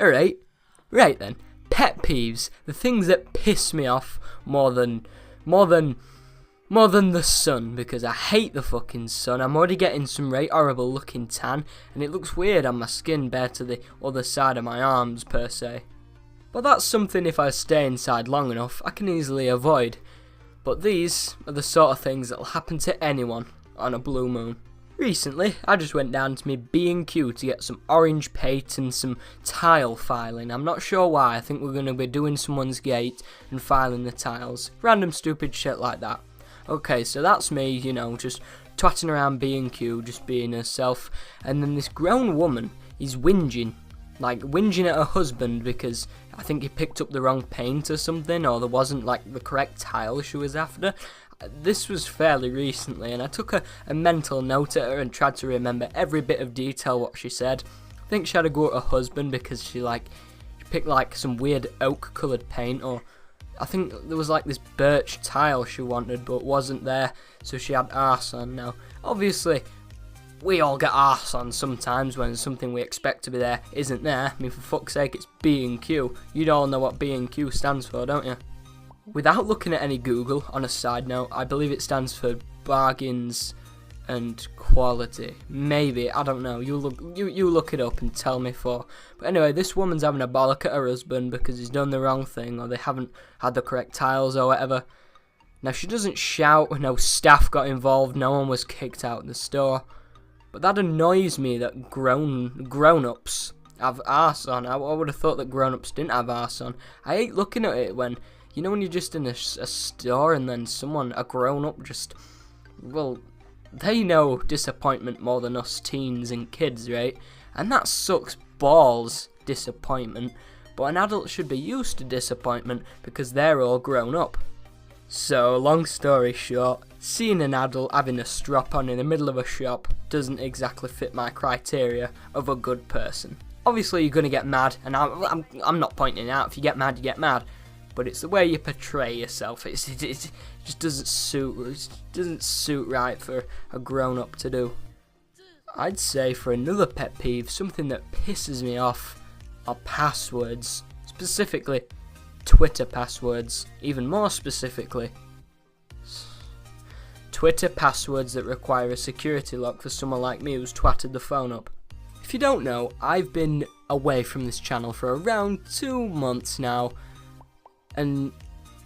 Alright, right then. Pet peeves, the things that piss me off more than the sun, because I hate the fucking sun. I'm already getting some right horrible looking tan, and it looks weird on my skin compared to the other side of my arms per se. But that's something, if I stay inside long enough, I can easily avoid. But these are the sort of things that'll happen to anyone on a blue moon. Recently, I just went down to my B&Q to get some orange paint and some tile filing. I'm not sure why. I think we're going to be doing someone's gate and filing the tiles. Random stupid shit like that. Okay, so that's me, you know, just twatting around B&Q, just being herself. And then this grown woman is whinging at her husband because I think he picked up the wrong paint or something, or there wasn't like the correct tile she was after. This was fairly recently, and I took a mental note at her and tried to remember every bit of detail what she said. I think she had to go at her husband because she picked like some weird oak coloured paint, or I think there was like this birch tile she wanted but wasn't there, so she had arse on. Now obviously we all get arse on sometimes when something we expect to be there isn't there. I mean, for fuck's sake, it's B&Q. You'd all know what B&Q stands for, don't you? Without looking at any Google, on a side note, I believe it stands for bargains and quality. Maybe, I don't know. You look it up and tell me for. But anyway, this woman's having a bollock at her husband because he's done the wrong thing, or they haven't had the correct tiles or whatever. Now, she doesn't shout, no staff got involved, no one was kicked out of the store. But that annoys me that grown-ups have arse on. I would have thought that grown-ups didn't have arse on. I hate looking at it when, you know, when you're just in a store and then a grown-up just, well, they know disappointment more than us teens and kids, right? And that sucks balls, disappointment. But an adult should be used to disappointment because they're all grown up. So, long story short, seeing an adult having a strop on in the middle of a shop doesn't exactly fit my criteria of a good person. Obviously, you're going to get mad, and I'm not pointing it out. If you get mad, you get mad. But it's the way you portray yourself. It just doesn't suit right for a grown-up to do. I'd say for another pet peeve, something that pisses me off are passwords. Specifically, Twitter passwords. Even more specifically, Twitter passwords that require a security lock for someone like me who's twatted the phone up. If you don't know, I've been away from this channel for around 2 months now, and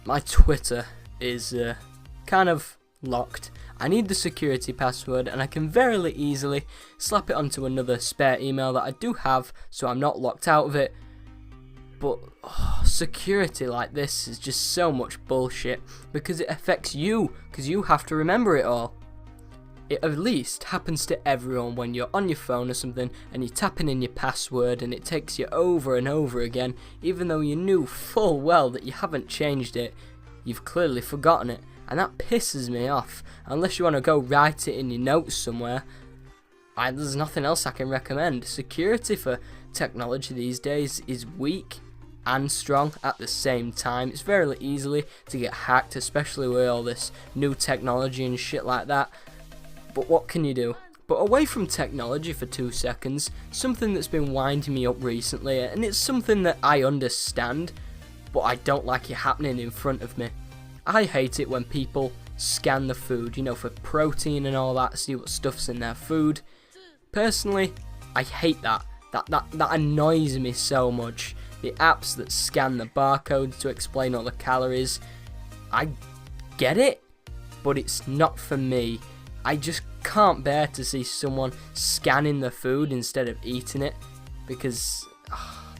my Twitter is kind of locked. I need the security password, and I can very easily slap it onto another spare email that I do have, so I'm not locked out of it. But security like this is just so much bullshit, because it affects you, because you have to remember it all. It at least happens to everyone when you're on your phone or something and you're tapping in your password and it takes you over and over again, even though you knew full well that you haven't changed it. You've clearly forgotten it, and that pisses me off. Unless you want to go write it in your notes somewhere, there's nothing else I can recommend. Security for technology these days is weak and strong at the same time. It's very easily to get hacked, especially with all this new technology and shit like that. But what can you do? But away from technology for 2 seconds, something that's been winding me up recently, and it's something that I understand, but I don't like it happening in front of me. I hate it when people scan the food, you know, for protein and all that, see what stuff's in their food. Personally, I hate that. That annoys me so much. The apps that scan the barcodes to explain all the calories, I get it, but it's not for me. I just can't bear to see someone scanning the food instead of eating it, because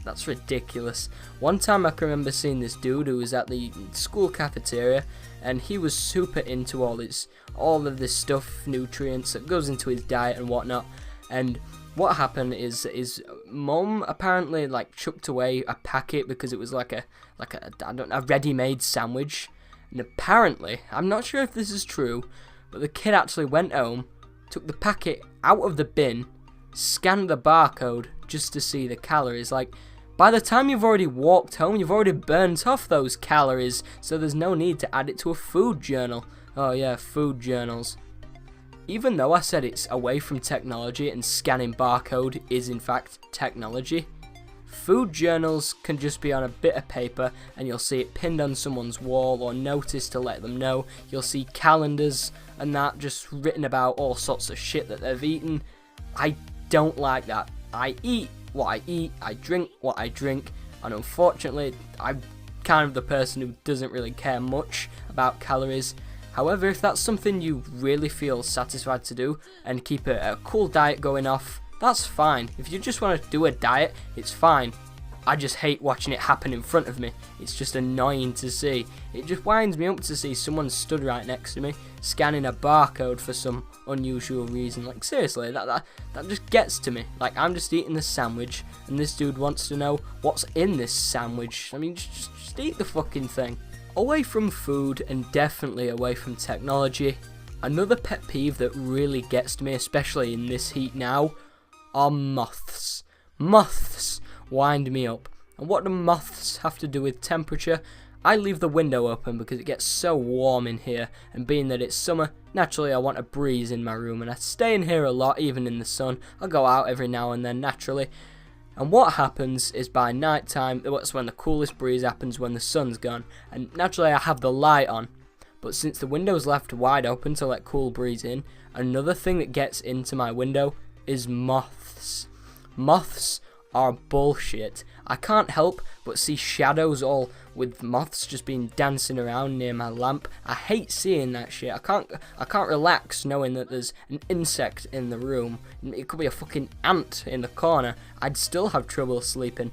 that's ridiculous. One time I can remember seeing this dude who was at the school cafeteria, and he was super into all of this stuff, nutrients that goes into his diet and whatnot. And what happened is his mum apparently chucked away a packet because it was like a ready-made sandwich. And apparently, I'm not sure if this is true, but the kid actually went home, took the packet out of the bin, scanned the barcode just to see the calories. By the time you've already walked home, you've already burnt off those calories, so there's no need to add it to a food journal. Oh yeah, food journals. Even though I said it's away from technology and scanning barcode is in fact technology, Food journals can just be on a bit of paper and you'll see it pinned on someone's wall or notice to let them know. You'll see calendars and that just written about all sorts of shit that they've eaten. I don't like that. I eat what I eat, I drink what I drink, and unfortunately I'm kind of the person who doesn't really care much about calories. However, if that's something you really feel satisfied to do and keep a cool diet going off, that's fine. If you just want to do a diet, it's fine. I just hate watching it happen in front of me. It's just annoying to see. It just winds me up to see someone stood right next to me, scanning a barcode for some unusual reason. Like, seriously, that just gets to me. Like, I'm just eating the sandwich, and this dude wants to know what's in this sandwich. I mean, just eat the fucking thing. Away from food, and definitely away from technology, another pet peeve that really gets to me, especially in this heat now, are moths. Moths wind me up. And what do moths have to do with temperature? I leave the window open because it gets so warm in here, and being that it's summer, naturally I want a breeze in my room, and I stay in here a lot even in the sun. I'll go out every now and then naturally. And what happens is by night time, that's when the coolest breeze happens, when the sun's gone. And naturally I have the light on. But since the window's left wide open to let cool breeze in, another thing that gets into my window is moths. Moths are bullshit. I can't help but see shadows all with moths just been dancing around near my lamp. I hate seeing that shit. I can't relax knowing that there's an insect in the room. It could be a fucking ant in the corner. I'd still have trouble sleeping.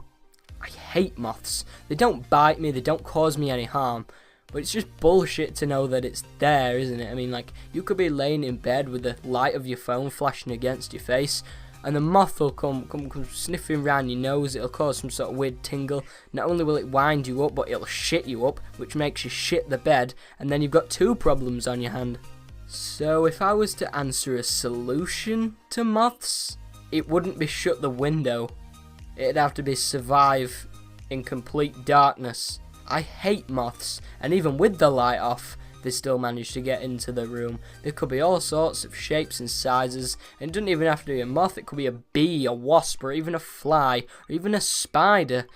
I hate moths. They don't bite me, they don't cause me any harm. But it's just bullshit to know that it's there, isn't it? I mean, like, you could be laying in bed with the light of your phone flashing against your face, and the moth will come sniffing around your nose. It'll cause some sort of weird tingle. Not only will it wind you up, but it'll shit you up, which makes you shit the bed, and then you've got two problems on your hand. So if I was to answer a solution to moths, it wouldn't be shut the window. It'd have to be survive in complete darkness. I hate moths, and even with the light off, they still manage to get into the room. There could be all sorts of shapes and sizes, and it doesn't even have to be a moth. It could be a bee, a wasp, or even a fly, or even a spider.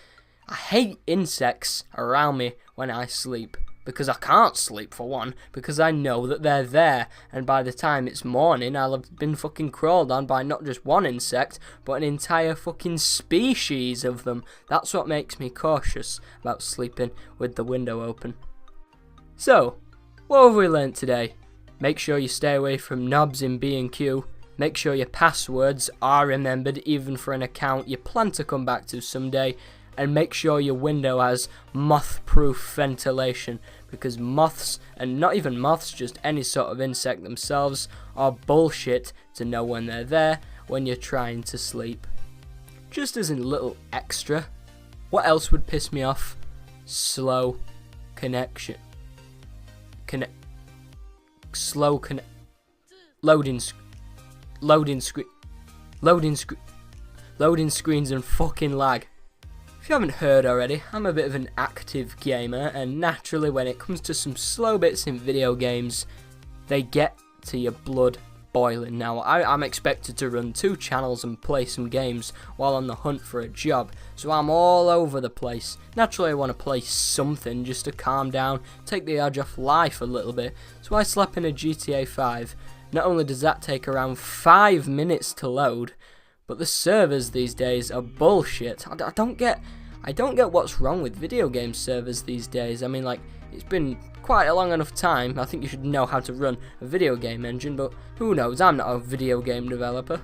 I hate insects around me when I sleep, because I can't sleep for one, because I know that they're there, and by the time it's morning I'll have been fucking crawled on by not just one insect, but an entire fucking species of them. That's what makes me cautious about sleeping with the window open. So, what have we learnt today? Make sure you stay away from knobs in B&Q. Make sure your passwords are remembered even for an account you plan to come back to someday. And make sure your window has moth-proof ventilation, because moths, and not even moths, just any sort of insect themselves, are bullshit to know when they're there when you're trying to sleep. Just as a little extra, what else would piss me off? Slow connection. Loading screens and fucking lag. If you haven't heard already, I'm a bit of an active gamer, and naturally when it comes to some slow bits in video games, they get to your blood boiling. Now, I'm expected to run 2 channels and play some games while on the hunt for a job, so I'm all over the place. Naturally I want to play something just to calm down, take the edge off life a little bit, so I slap in a GTA 5. Not only does that take around 5 minutes to load, but the servers these days are bullshit. I don't get what's wrong with video game servers these days. I mean, like, it's been quite a long enough time. I think you should know how to run a video game engine, but who knows? I'm not a video game developer.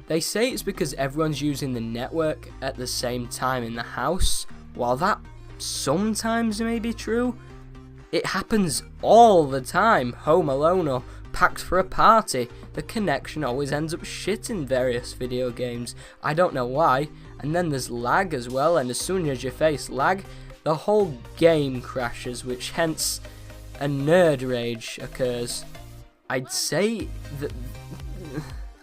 They say it's because everyone's using the network at the same time in the house. While that sometimes may be true, it happens all the time. Home alone or packed for a party, the connection always ends up shit in various video games. I don't know why. And then there's lag as well, and as soon as you face lag, the whole game crashes, which hence a nerd rage occurs. I'd say that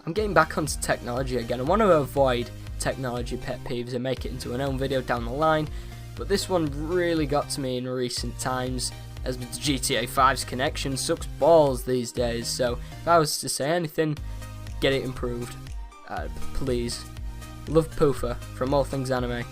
I'm getting back onto technology again. I want to avoid technology pet peeves and make it into an own video down the line, but this one really got to me in recent times, as GTA 5's connection sucks balls these days. So if I was to say anything, get it improved, please. Love Poofa from Allthingsanime.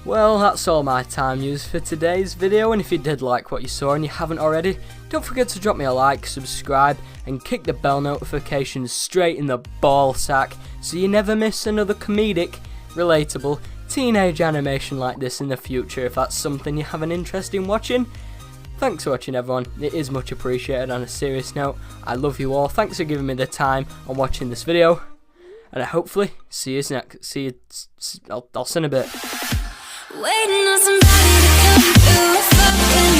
Well, that's all my time used for today's video, and if you did like what you saw and you haven't already, don't forget to drop me a like, subscribe, and kick the bell notifications straight in the ball sack so you never miss another comedic, relatable, teenage animation like this in the future if that's something you have an interest in watching. Thanks for watching, everyone. It is much appreciated. On a serious note, I love you all. Thanks for giving me the time on watching this video, and I hopefully see you next. I'll see you in a bit. Waiting on somebody to come through.